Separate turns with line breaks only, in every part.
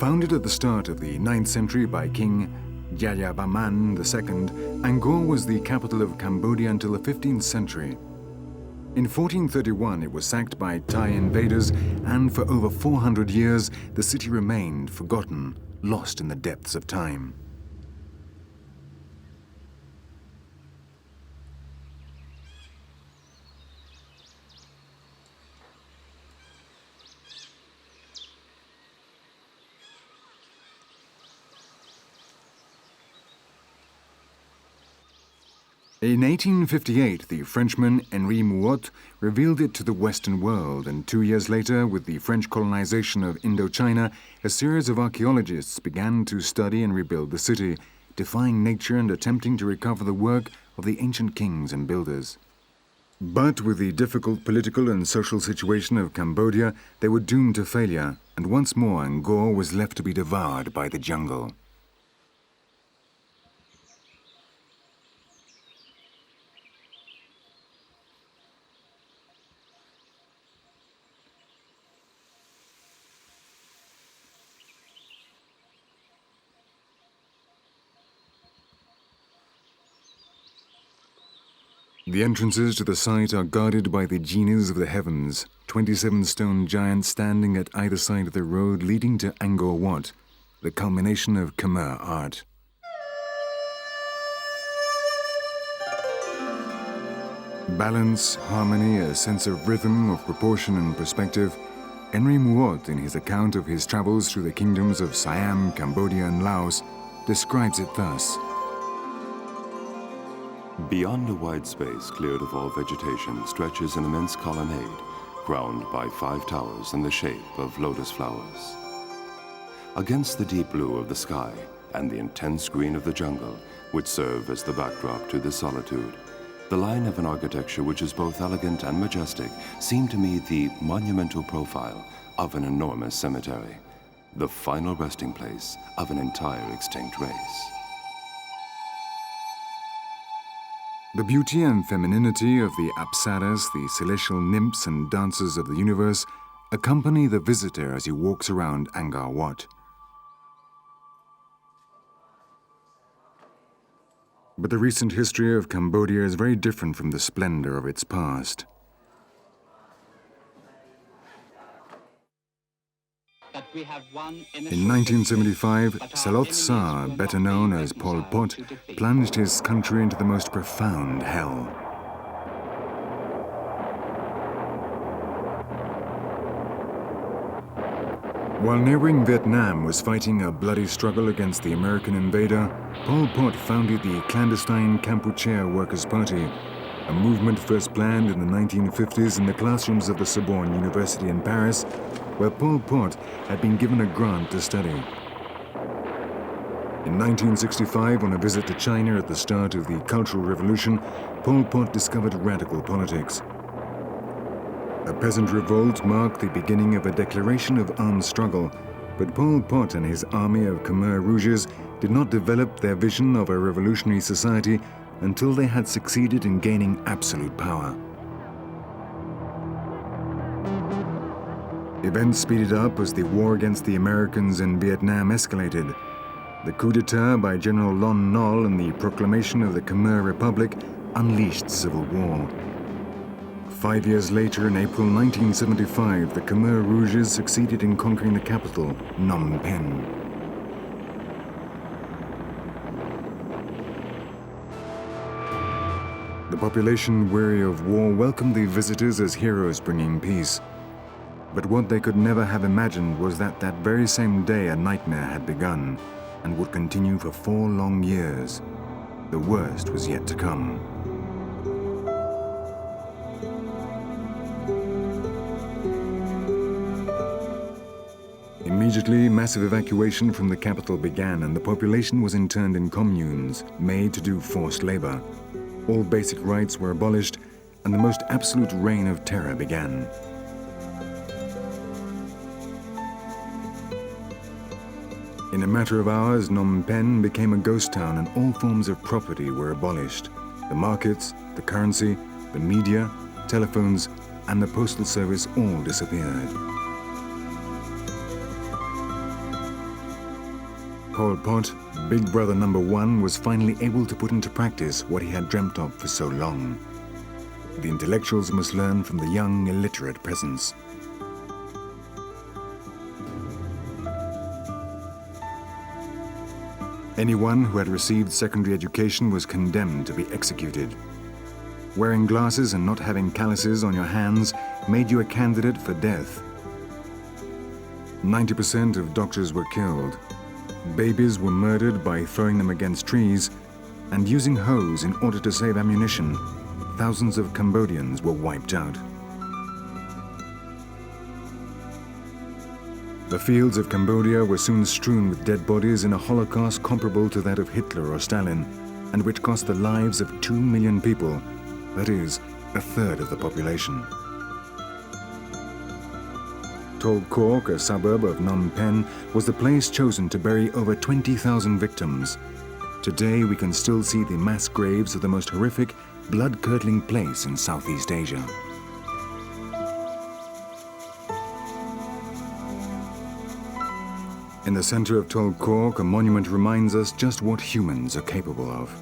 Founded at the start of the 9th century by King Jayavarman II, Angkor was the capital of Cambodia until the 15th century. In 1431, it was sacked by Thai invaders, and for over 400 years, the city remained forgotten, lost in the depths of time. In 1858, the Frenchman Henri Mouhot revealed it to the Western world, and 2 years later, with the French colonization of Indochina, a series of archaeologists began to study and rebuild the city, defying nature and attempting to recover the work of the ancient kings and builders. But with the difficult political and social situation of Cambodia, they were doomed to failure, and once more Angkor was left to be devoured by the jungle. The entrances to the site are guarded by the genies of the heavens, 27 stone giants standing at either side of the road leading to Angkor Wat, the culmination of Khmer art. Balance, harmony, a sense of rhythm, of proportion and perspective. Henri Mouhot, in his account of his travels through the kingdoms of Siam, Cambodia and Laos, describes it thus.
Beyond a wide space cleared of all vegetation stretches an immense colonnade, crowned by 5 towers in the shape of lotus flowers. Against the deep blue of the sky and the intense green of the jungle, which serve as the backdrop to this solitude, the line of an architecture which is both elegant and majestic seemed to me the monumental profile of an enormous cemetery, the final resting place of an entire extinct race.
The beauty and femininity of the apsaras, the celestial nymphs and dancers of the universe, accompany the visitor as he walks around Angkor Wat. But the recent history of Cambodia is very different from the splendor of its past. In 1975, Saloth Sar, better known as Pol Pot, plunged his country into the most profound hell. While neighboring Vietnam was fighting a bloody struggle against the American invader, Pol Pot founded the clandestine Kampuchea Workers' Party, a movement first planned in the 1950s in the classrooms of the Sorbonne University in Paris, where Pol Pot had been given a grant to study. In 1965, on a visit to China at the start of the Cultural Revolution, Pol Pot discovered radical politics. A peasant revolt marked the beginning of a declaration of armed struggle, but Pol Pot and his army of Khmer Rouges did not develop their vision of a revolutionary society until they had succeeded in gaining absolute power. Events speeded up as the war against the Americans in Vietnam escalated. The coup d'etat by General Lon Nol and the proclamation of the Khmer Republic unleashed civil war. 5 years later, in April 1975, the Khmer Rouges succeeded in conquering the capital, Phnom Penh. The population, weary of war, welcomed the visitors as heroes bringing peace. But what they could never have imagined was that very same day a nightmare had begun and would continue for 4 long years. The worst was yet to come. Immediately, massive evacuation from the capital began, and the population was interned in communes, made to do forced labor. All basic rights were abolished, and the most absolute reign of terror began. In a matter of hours, Phnom Penh became a ghost town, and all forms of property were abolished. The markets, the currency, the media, telephones, and the postal service all disappeared. Pol Pot, Big Brother #1, was finally able to put into practice what he had dreamt of for so long. The intellectuals must learn from the young, illiterate peasants. Anyone who had received secondary education was condemned to be executed. Wearing glasses and not having calluses on your hands made you a candidate for death. 90% of doctors were killed. Babies were murdered by throwing them against trees, and using hose in order to save ammunition, thousands of Cambodians were wiped out. The fields of Cambodia were soon strewn with dead bodies in a holocaust comparable to that of Hitler or Stalin, and which cost the lives of 2 million people, that is, a third of the population. Tol Kork, a suburb of Phnom Penh, was the place chosen to bury over 20,000 victims. Today we can still see the mass graves of the most horrific, blood-curdling place in Southeast Asia. In the center of Tol Kork, a monument reminds us just what humans are capable of.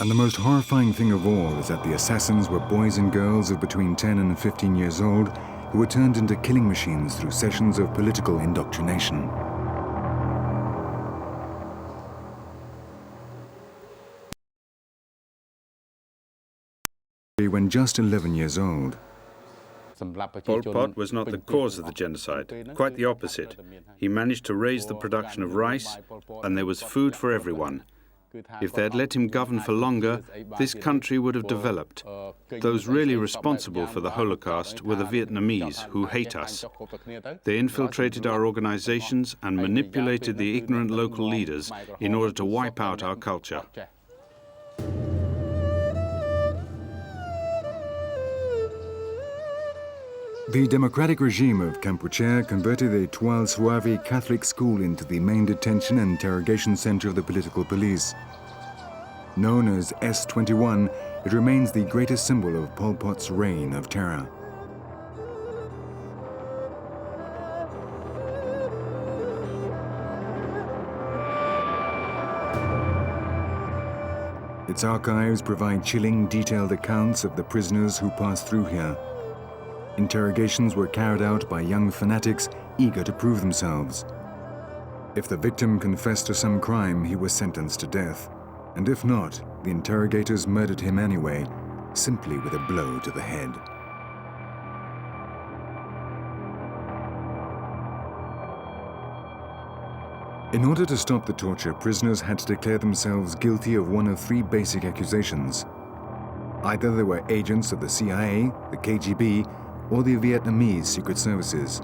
And the most horrifying thing of all is that the assassins were boys and girls of between 10 and 15 years old who were turned into killing machines through sessions of political indoctrination. When just 11 years old.
Pol Pot was not the cause of the genocide, quite the opposite. He managed to raise the production of rice, and there was food for everyone. If they had let him govern for longer, this country would have developed. Those really responsible for the Holocaust were the Vietnamese, who hate us. They infiltrated our organizations and manipulated the ignorant local leaders in order to wipe out our culture.
The democratic regime of Kampuchea converted the Tual Sravi Catholic school into the main detention and interrogation center of the political police. Known as S21, it remains the greatest symbol of Pol Pot's reign of terror. Its archives provide chilling, detailed accounts of the prisoners who passed through here. Interrogations were carried out by young fanatics eager to prove themselves. If the victim confessed to some crime, he was sentenced to death. And if not, the interrogators murdered him anyway, simply with a blow to the head. In order to stop the torture, prisoners had to declare themselves guilty of one of 3 basic accusations. Either they were agents of the CIA, the KGB, or the Vietnamese secret services.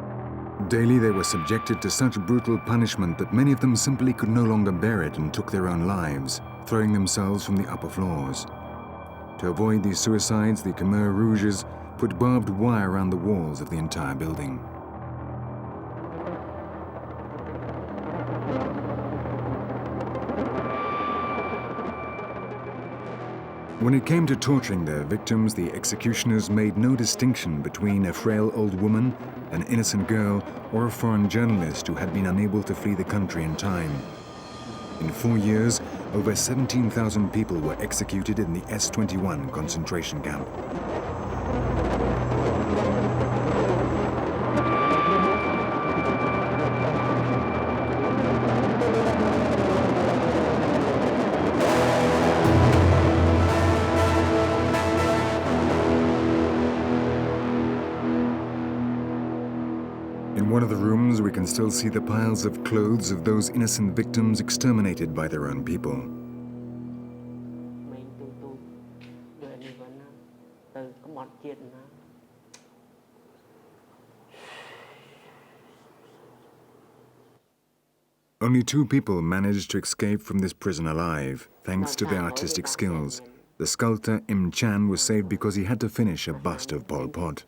Daily they were subjected to such brutal punishment that many of them simply could no longer bear it and took their own lives, throwing themselves from the upper floors. To avoid these suicides, the Khmer Rouges put barbed wire around the walls of the entire building. When it came to torturing their victims, the executioners made no distinction between a frail old woman, an innocent girl, or a foreign journalist who had been unable to flee the country in time. In 4 years, over 17,000 people were executed in the S21 concentration camp. In one of the rooms, we can still see the piles of clothes of those innocent victims exterminated by their own people. Only 2 people managed to escape from this prison alive, thanks to their artistic skills. The sculptor Im Chan was saved because he had to finish a bust of Pol Pot.